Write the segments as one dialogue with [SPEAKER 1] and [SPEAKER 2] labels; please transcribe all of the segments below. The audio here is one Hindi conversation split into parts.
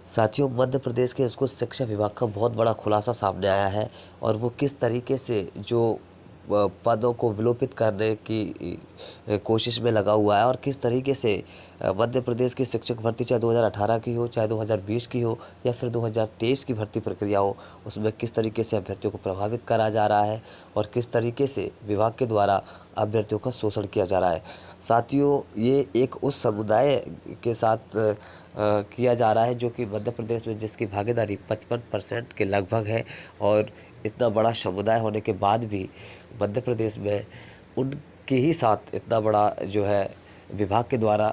[SPEAKER 1] साथियों, मध्य प्रदेश के स्कूल शिक्षा विभाग का बहुत बड़ा खुलासा सामने आया है और वो किस तरीके से जो पदों को विलोपित करने की कोशिश में लगा हुआ है और किस तरीके से मध्य प्रदेश की शिक्षक भर्ती चाहे 2018 की हो, चाहे 2020 की हो या फिर 2023 की भर्ती प्रक्रिया हो, उसमें किस तरीके से अभ्यर्थियों को प्रभावित करा जा रहा है और किस तरीके से विभाग के द्वारा अभ्यर्थियों का शोषण किया जा रहा है। साथियों, ये एक उस समुदाय के साथ किया जा रहा है जो कि मध्य प्रदेश में जिसकी भागीदारी 55% के लगभग है और इतना बड़ा समुदाय होने के बाद भी मध्य प्रदेश में उनके ही साथ इतना बड़ा जो है विभाग के द्वारा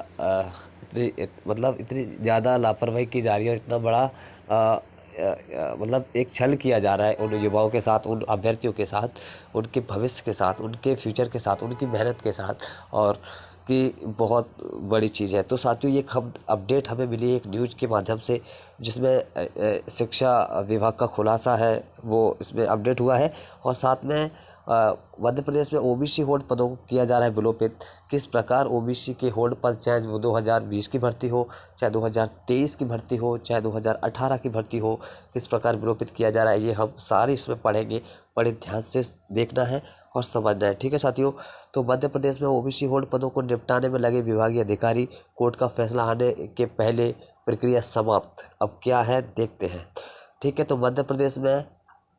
[SPEAKER 1] मतलब इतनी ज़्यादा लापरवाही की जा रही है और इतना बड़ा मतलब एक छल किया जा रहा है उन युवाओं के साथ, उन अभ्यर्थियों के साथ, उनके भविष्य के साथ, उनके फ्यूचर के साथ, उनकी मेहनत के साथ और कि बहुत बड़ी चीज़ है। तो साथियों, ये अपडेट हमें मिली एक न्यूज़ के माध्यम से जिसमें शिक्षा विभाग का खुलासा है वो इसमें अपडेट हुआ है और साथ में मध्य प्रदेश में ओबीसी होल्ड पदों को किया जा रहा है विलोपित। किस प्रकार ओबीसी के होल्ड पद, चाहे वो 2020 की भर्ती हो, चाहे 2023 की भर्ती हो, चाहे 2018 की भर्ती हो, किस प्रकार विलोपित किया जा रहा है, ये हम सारे इसमें पढ़ेंगे। बड़े ध्यान से देखना है और समझना है, ठीक है साथियों। तो मध्य प्रदेश में ओबीसी होल्ड पदों को निपटाने में लगे विभागीय अधिकारी, कोर्ट का फैसला आने के पहले प्रक्रिया समाप्त। अब क्या है देखते हैं, ठीक है। तो मध्य प्रदेश में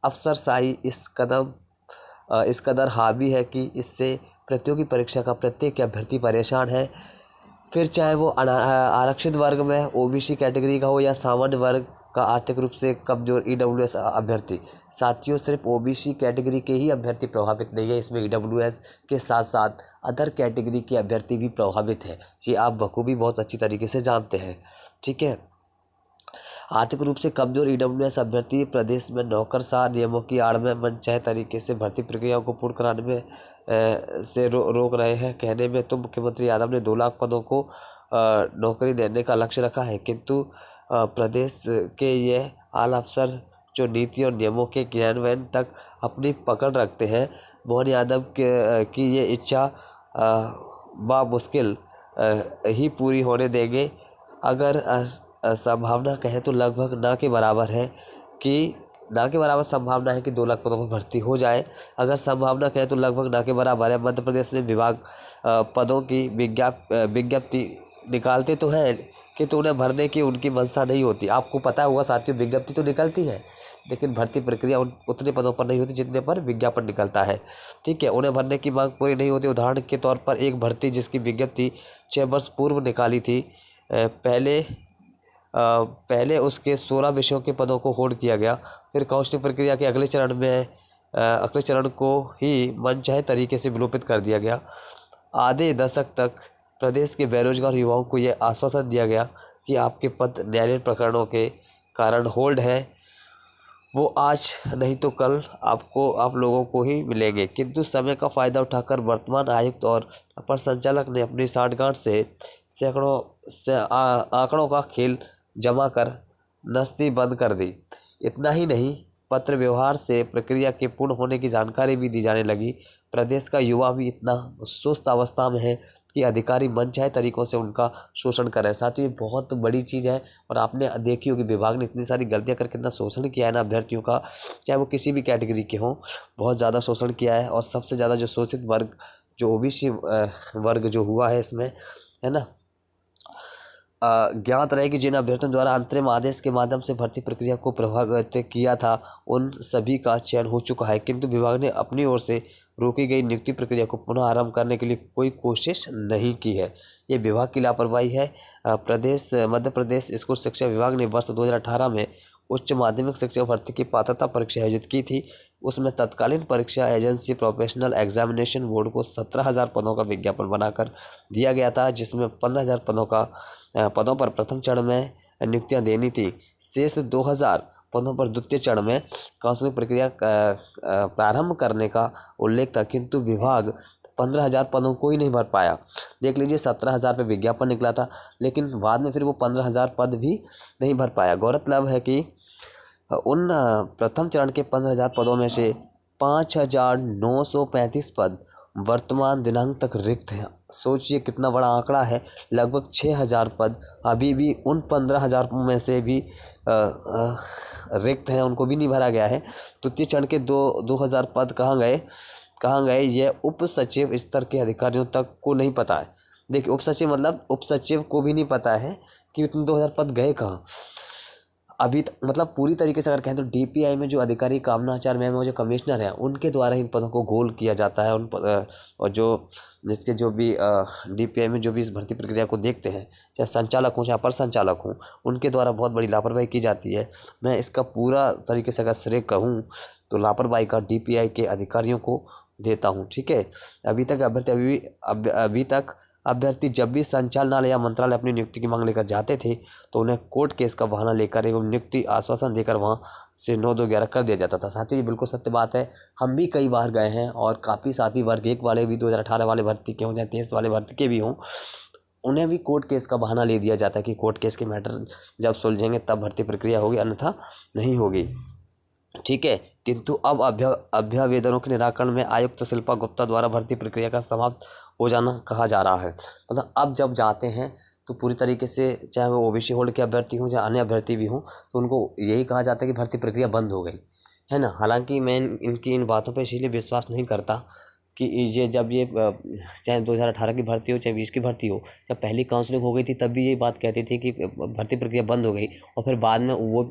[SPEAKER 1] अफसरशाही इस कदर हावी है कि इससे प्रतियोगी परीक्षा का प्रत्येक अभ्यर्थी परेशान है, फिर चाहे वो आरक्षित वर्ग में ओबीसी कैटेगरी का हो या सामान्य वर्ग का आर्थिक रूप से कमजोर ईडब्ल्यूएस अभ्यर्थी। साथियों, सिर्फ ओबीसी कैटेगरी के ही अभ्यर्थी प्रभावित नहीं है, इसमें ईडब्ल्यूएस के साथ साथ अदर कैटेगरी के अभ्यर्थी भी प्रभावित हैं। ये आप बखूबी बहुत अच्छी तरीके से जानते हैं, ठीक है। आर्थिक रूप से कमजोर ईडब्ल्यूएस अभ्यर्थी प्रदेश में नौकरशाह नियमों की आड़ में मनचाहे तरीके से भर्ती प्रक्रियाओं को पूर्ण कराने में से रोक रहे हैं। कहने में तो मुख्यमंत्री यादव ने 2 लाख पदों को नौकरी देने का लक्ष्य रखा है, किंतु प्रदेश के ये आला अफसर जो नीति और नियमों के क्रियान्वयन तक अपनी पकड़ रखते हैं, मोहन यादव की ये इच्छा बामुश्किल ही पूरी होने देंगे। अगर संभावना कहें तो लगभग ना के बराबर है कि ना के बराबर संभावना है कि 2 लाख पदों पर भर्ती हो जाए। अगर संभावना कहें तो लगभग ना के बराबर है। मध्य प्रदेश में विभाग पदों की विज्ञप्ति निकालते तो हैं कि उन्हें भरने की उनकी मंशा नहीं होती। आपको पता हुआ साथियों, विज्ञप्ति तो निकलती है लेकिन भर्ती प्रक्रिया उतने पदों पर नहीं होती जितने पर विज्ञापन निकलता है, ठीक है। उन्हें भरने की मांग पूरी नहीं होती। उदाहरण के तौर पर एक भर्ती जिसकी विज्ञप्ति 6 वर्ष पूर्व निकाली थी, पहले उसके 16 विषयों के पदों को होल्ड किया गया। फिर काउंसलिंग प्रक्रिया के अगले चरण को ही मनचाहे तरीके से विलोपित कर दिया गया। आधे दशक तक प्रदेश के बेरोजगार युवाओं को यह आश्वासन दिया गया कि आपके पद न्यायालयीन प्रकरणों के कारण होल्ड है, वो आज नहीं तो कल आप लोगों को ही मिलेंगे। किंतु समय का फ़ायदा उठाकर वर्तमान आयुक्त और अपर संचालक ने अपनी साठगांठ से आंकड़ों का खेल जमा कर नस्ती बंद कर दी। इतना ही नहीं, पत्र व्यवहार से प्रक्रिया के पूर्ण होने की जानकारी भी दी जाने लगी। प्रदेश का युवा भी इतना सुस्त अवस्था में है कि अधिकारी मनचाहे तरीकों से उनका शोषण कर रहे हैं। साथियों, ये बहुत बड़ी चीज़ है और आपने देखी होगी विभाग ने इतनी सारी गलतियां करके इतना शोषण किया है ना अभ्यर्थियों का, चाहे वो किसी भी कैटेगरी के हों, बहुत ज़्यादा शोषण किया है। और सबसे ज़्यादा जो शोषित वर्ग जो ओबीसी वर्ग जो हुआ है इसमें, है ना, ज्ञात रहे कि जिन अभ्यर्थियों द्वारा अंतरिम आदेश के माध्यम से भर्ती प्रक्रिया को प्रभावित किया था उन सभी का चयन हो चुका है, किंतु विभाग ने अपनी ओर से रोकी गई नियुक्ति प्रक्रिया को पुनः आरंभ करने के लिए कोई कोशिश नहीं की है। ये विभाग की लापरवाही है। मध्य प्रदेश स्कूल शिक्षा विभाग ने वर्ष 2018 में उच्च माध्यमिक शिक्षक भर्ती की पात्रता परीक्षा आयोजित की थी। उसमें तत्कालीन परीक्षा एजेंसी प्रोफेशनल एग्जामिनेशन बोर्ड को 17,000 पदों का विज्ञापन बनाकर दिया गया था, जिसमें 15,000 पदों पर प्रथम चरण में नियुक्तियां देनी थी। शेष 2,000 पदों पर द्वितीय चरण में काउंसलिंग प्रक्रिया प्रारंभ करने का उल्लेख था, किंतु विभाग 15,000 पदों को ही नहीं भर पाया। देख लीजिए, 17,000 पे विज्ञापन निकला था लेकिन बाद में फिर वो 15,000 पद भी नहीं भर पाया। गौरतलब है कि उन प्रथम चरण के 15,000 पदों में से 5,935 पद वर्तमान दिनांक तक रिक्त हैं। सोचिए कितना बड़ा आंकड़ा है, लगभग 6,000 पद अभी भी उन 15,000 में से भी रिक्त हैं, उनको भी नहीं भरा गया है। तृतीय चरण के 2,000 पद कहाँ गए यह उप सचिव स्तर के अधिकारियों तक को नहीं पता है। देखिए, उप सचिव मतलब उप सचिव को भी नहीं पता है कि इतने 2,000 पद गए कहाँ अभी तक। मतलब पूरी तरीके से अगर कहें तो डीपीआई में जो अधिकारी कामना आचार्य मैम है, जो कमिश्नर हैं, उनके द्वारा इन पदों को गोल किया जाता है। और जो भी डीपीआई में जो भी इस भर्ती प्रक्रिया को देखते हैं, चाहे संचालक हों चाहे अपर संचालक हों, उनके द्वारा बहुत बड़ी लापरवाही की जाती है। मैं इसका पूरा तरीके से अगर श्रेय कहूँ तो लापरवाही का डीपीआई के अधिकारियों को देता हूँ। ठीक है, अभी तक अभ्यर्थी जब भी संचालनालय या मंत्रालय अपनी नियुक्ति की मांग लेकर जाते थे तो उन्हें कोर्ट केस का बहाना लेकर एवं नियुक्ति आश्वासन देकर वहां से 9-2-11 कर दिया जाता था। साथियों, ये बिल्कुल सत्य बात है। हम भी कई बार गए हैं और काफ़ी साथी वर्ग 1 वाले भी 2018 वाले भर्ती के हों या 23 वाले भर्ती के भी हों, उन्हें भी कोर्ट केस का बहाना ले दिया जाता है कि कोर्ट केस के मैटर जब सुलझेंगे तब भर्ती प्रक्रिया होगी, अन्यथा नहीं होगी। ठीक है, किंतु अब अभ्यावेदनों के निराकरण में आयुक्त शिल्पा गुप्ता द्वारा भर्ती प्रक्रिया का समाप्त हो जाना कहा जा रहा है। मतलब अब जब जाते हैं तो पूरी तरीके से, चाहे वो ओबीसी होल्ड के अभ्यर्थी हों या अन्य अभ्यर्थी भी हों, तो उनको यही कहा जाता है कि भर्ती प्रक्रिया बंद हो गई है ना। हालांकि मैं इनकी इन बातों पर इसीलिए विश्वास नहीं करता कि ये चाहे 2018 की भर्ती हो चाहे 20 की भर्ती हो, जब पहली काउंसलिंग हो गई थी तब भी ये बात कहती थी कि भर्ती प्रक्रिया बंद हो गई और फिर बाद में वो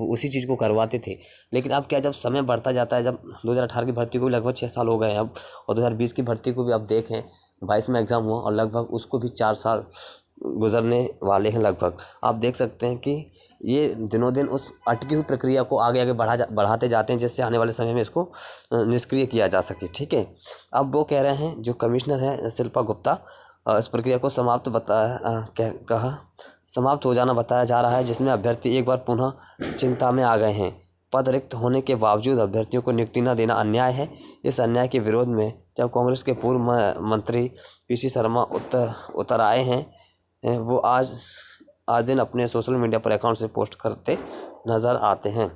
[SPEAKER 1] उसी चीज़ को करवाते थे। लेकिन अब क्या, जब समय बढ़ता जाता है, जब 2018 की भर्ती को भी लगभग 6 साल हो गए हैं अब, और 2020 की भर्ती को भी अब देखें 22 में एग्ज़ाम हुआ और लगभग उसको भी 4 साल गुजरने वाले हैं लगभग। आप देख सकते हैं कि ये दिनों दिन उस अटकी हुई प्रक्रिया को आगे बढ़ाते जाते हैं, जिससे आने वाले समय में इसको निष्क्रिय किया जा सके। ठीक है, अब वो कह रहे हैं, जो कमिश्नर है शिल्पा गुप्ता, इस प्रक्रिया को समाप्त हो जाना बताया जा रहा है, जिसमें अभ्यर्थी एक बार पुनः चिंता में आ गए हैं। पद रिक्त होने के बावजूद अभ्यर्थियों को नियुक्ति न देना अन्याय है। इस अन्याय के विरोध में जब कांग्रेस के पूर्व मंत्री पीसी शर्मा उतर आए हैं, वो आज दिन अपने सोशल मीडिया पर अकाउंट से पोस्ट करते नज़र आते हैं।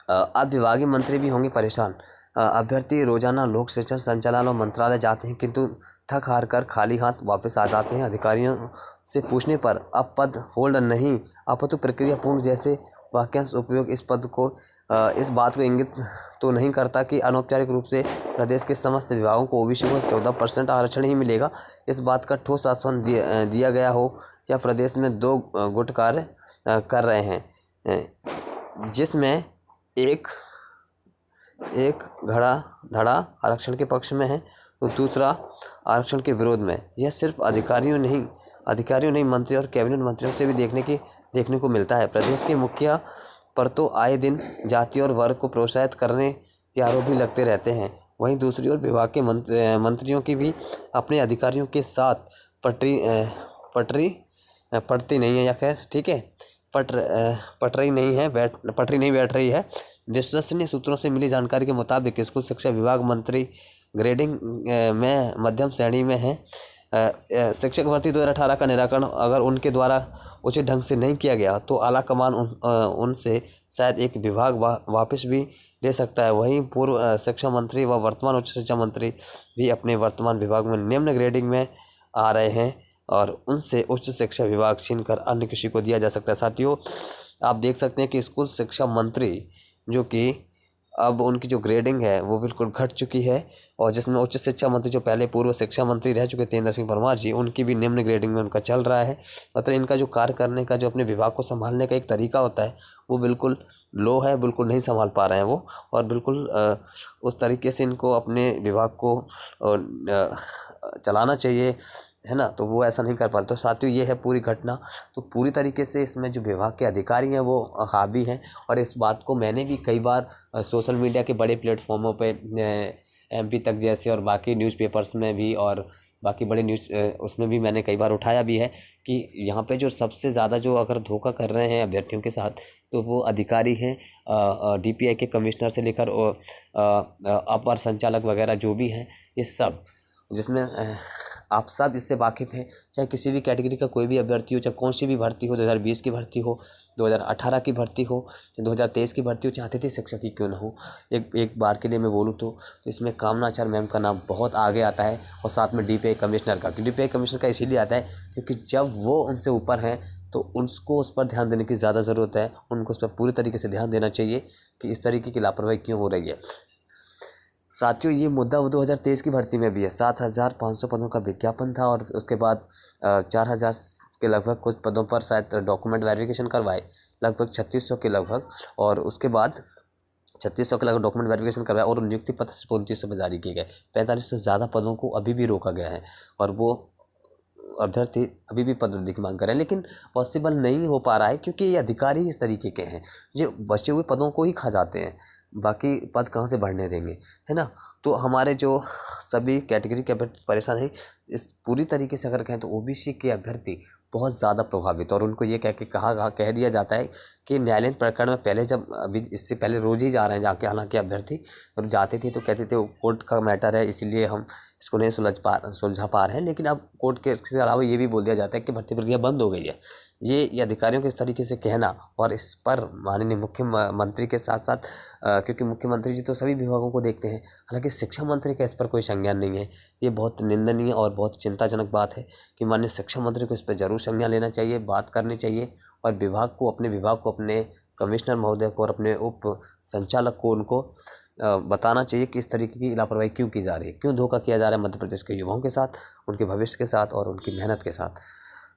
[SPEAKER 1] अब विभागीय मंत्री भी होंगे परेशान। अभ्यर्थी रोजाना लोक शिक्षण संचालनालय और मंत्रालय जाते हैं, किंतु थक हार कर खाली हाथ वापस आ जाते हैं। अधिकारियों से पूछने पर अब पद होल्ड नहीं, अपितु प्रक्रिया पूर्ण जैसे वाक्यांश उपयोग इस बात को इंगित तो नहीं करता कि अनौपचारिक रूप से प्रदेश के समस्त विभागों को ओबीसी को 14% आरक्षण ही मिलेगा। इस बात का ठोस आश्वासन दिया गया हो या प्रदेश में 2 गुट कार्य कर रहे हैं, जिसमें एक धड़ा आरक्षण के पक्ष में है तो दूसरा आरक्षण के विरोध में। यह सिर्फ अधिकारियों नहीं मंत्री और कैबिनेट मंत्रियों से भी देखने को मिलता है। प्रदेश के मुखिया पर तो आए दिन जाति और वर्ग को प्रोत्साहित करने के आरोप भी लगते रहते हैं। वहीं दूसरी ओर विभाग के मंत्रियों की भी अपने अधिकारियों के साथ पटरी नहीं है, या खैर ठीक है, पटरी नहीं बैठ रही है। विश्वसनीय सूत्रों से मिली जानकारी के मुताबिक स्कूल शिक्षा विभाग मंत्री ग्रेडिंग में मध्यम श्रेणी में है। शिक्षक भर्ती 2018 का निराकरण अगर उनके द्वारा उचित ढंग से नहीं किया गया तो आला कमान उनसे शायद एक विभाग वापस भी ले सकता है। वहीं पूर्व शिक्षा मंत्री व वर्तमान उच्च शिक्षा मंत्री भी अपने वर्तमान विभाग में निम्न ग्रेडिंग में आ रहे हैं और उनसे उच्च शिक्षा विभाग छीनकर अन्य किसी को दिया जा सकता है। साथियों, आप देख सकते हैं कि स्कूल शिक्षा मंत्री जो कि अब उनकी जो ग्रेडिंग है वो बिल्कुल घट चुकी है, और जिसमें उच्च शिक्षा मंत्री जो पहले पूर्व शिक्षा मंत्री रह चुके तेंद्र सिंह परमार जी, उनकी भी निम्न ग्रेडिंग में उनका चल रहा है। मतलब इनका जो कार्य करने का, जो अपने विभाग को संभालने का एक तरीका होता है वो बिल्कुल लो है, बिल्कुल नहीं संभाल पा रहे हैं वो, और बिल्कुल उस तरीके से इनको अपने विभाग को चलाना चाहिए, है ना, तो वो ऐसा नहीं कर पाते। तो साथियों, ये है पूरी घटना। तो पूरी तरीके से इसमें जो विभाग के अधिकारी हैं वो हावी हैं, और इस बात को मैंने भी कई बार सोशल मीडिया के बड़े प्लेटफॉर्मों पे MP तक जैसे और बाकी न्यूज़पेपर्स में भी और बाकी बड़े न्यूज़ उसमें भी मैंने कई बार उठाया भी है कि यहाँ पे जो सबसे ज़्यादा जो अगर धोखा कर रहे हैं अभ्यर्थियों के साथ तो वो अधिकारी हैं। DPI के कमिश्नर से लेकर अपर संचालक वगैरह जो भी हैं, ये सब जिसमें आप सब इससे वाकिफ़ हैं, चाहे किसी भी कैटेगरी का कोई भी अभ्यर्थी हो, चाहे कौन सी भी भर्ती हो, 2020 की भर्ती हो, 2018 की भर्ती हो, या 2023 की भर्ती हो, चाहे अतिथि शिक्षक की क्यों ना हो। एक बार के लिए मैं बोलूँ तो इसमें कामना आचार्य मैम का नाम बहुत आगे आता है, और साथ में DPI कमिश्नर का। DPI कमिश्नर का इसीलिए आता है क्योंकि जब वो उनसे ऊपर हैं तो उनको उस पर ध्यान देने की ज़्यादा ज़रूरत है। उनको उस पर पूरी तरीके से ध्यान देना चाहिए कि इस तरीके की लापरवाही क्यों हो रही है। साथियों, ये मुद्दा 2023 की भर्ती में भी है। 7,500 पदों का विज्ञापन था, और उसके बाद 4,000 के लगभग कुछ पदों पर शायद डॉक्यूमेंट वेरिफिकेशन करवाए, लगभग 3600 के लगभग, और उसके बाद 3600 के लगभग डॉक्यूमेंट वेरिफिकेशन करवाया, और नियुक्ति पत्र सिर्फ 2900 में जारी किए गए। 45 से ज़्यादा पदों को अभी भी रोका गया है, और वो अभ्यर्थी अभी भी पदोन्नति की मांग कर रहे हैं, लेकिन पॉसिबल नहीं हो पा रहा है क्योंकि ये अधिकारी इस तरीके के हैं जो बचे हुए पदों को ही खा जाते हैं। बाकी पद कहाँ से भरने देंगे, है ना। तो हमारे जो सभी कैटेगरी के अभ्यर्थी परेशान हैं, इस पूरी तरीके से अगर कहें तो OBC के अभ्यर्थी बहुत ज़्यादा प्रभावित, और उनको ये कह दिया जाता है कि न्यायालयीन प्रकरण में पहले, जब अभी इससे पहले रोज़ ही जा रहे हैं जाके, हालांकि अभ्यर्थी और जाते थे तो कहते थे कोर्ट का मैटर है इसीलिए हम इसको नहीं सुलझा पा रहे हैं, लेकिन अब कोर्ट के इसके अलावा ये भी बोल दिया जाता है कि भर्ती प्रक्रिया बंद हो गई है। ये अधिकारियों को इस तरीके से कहना, और इस पर माननीय मुख्यमंत्री के साथ साथ क्योंकि मुख्यमंत्री जी तो सभी विभागों को देखते हैं, हालांकि शिक्षा मंत्री का इस पर कोई संज्ञान नहीं है। ये बहुत निंदनीय और बहुत चिंताजनक बात है कि माननीय शिक्षा मंत्री को इस पर जरूर संज्ञान लेना चाहिए, बात करनी चाहिए, और विभाग को, अपने कमिश्नर महोदय को और अपने उप संचालक को उनको बताना चाहिए कि इस तरीके की लापरवाही क्यों की जा रही है, क्यों धोखा किया जा रहा है मध्य प्रदेश के युवाओं के साथ, उनके भविष्य के साथ और उनकी मेहनत के साथ।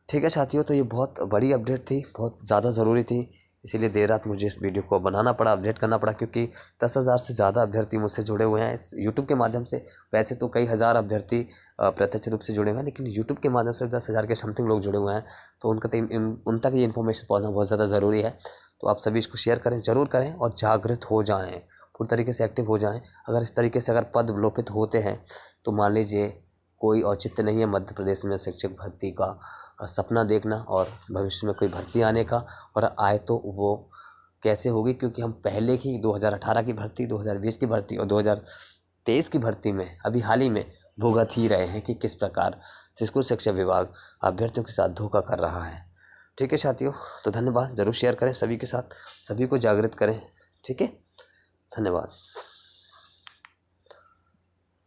[SPEAKER 1] ठीक है साथियों, तो ये बहुत बड़ी अपडेट थी, बहुत ज़्यादा ज़रूरी थी, इसीलिए देर रात मुझे इस वीडियो को बनाना पड़ा, अपडेट करना पड़ा, क्योंकि 10,000 से ज़्यादा अभ्यर्थी मुझसे जुड़े हुए हैं इस यूट्यूब के माध्यम से। वैसे तो कई हज़ार अभ्यर्थी प्रत्यक्ष रूप से जुड़े हुए हैं, लेकिन यूट्यूब के माध्यम से 10,000 के समथिंग लोग जुड़े हुए हैं, तो उन तक ये इन्फॉर्मेशन पहुँचना बहुत ज़्यादा ज़रूरी है। तो आप सभी इसको शेयर करें, ज़रूर करें, और जागृत हो जाएँ, पूरी तरीके से एक्टिव हो जाएँ। अगर इस तरीके से अगर पद विलोपित होते हैं तो मान लीजिए कोई औचित्य नहीं है मध्य प्रदेश में शिक्षक भर्ती का सपना देखना, और भविष्य में कोई भर्ती आने का, और आए तो वो कैसे होगी, क्योंकि हम पहले ही 2018 की भर्ती, 2020 की भर्ती और 2023 की भर्ती में अभी हाल ही में भुगत ही रहे हैं कि किस प्रकार स्कूल शिक्षा विभाग अभ्यर्थियों के साथ धोखा कर रहा है। ठीक है साथियों, तो धन्यवाद, ज़रूर शेयर करें सभी के साथ, सभी को जागृत करें। ठीक है, धन्यवाद।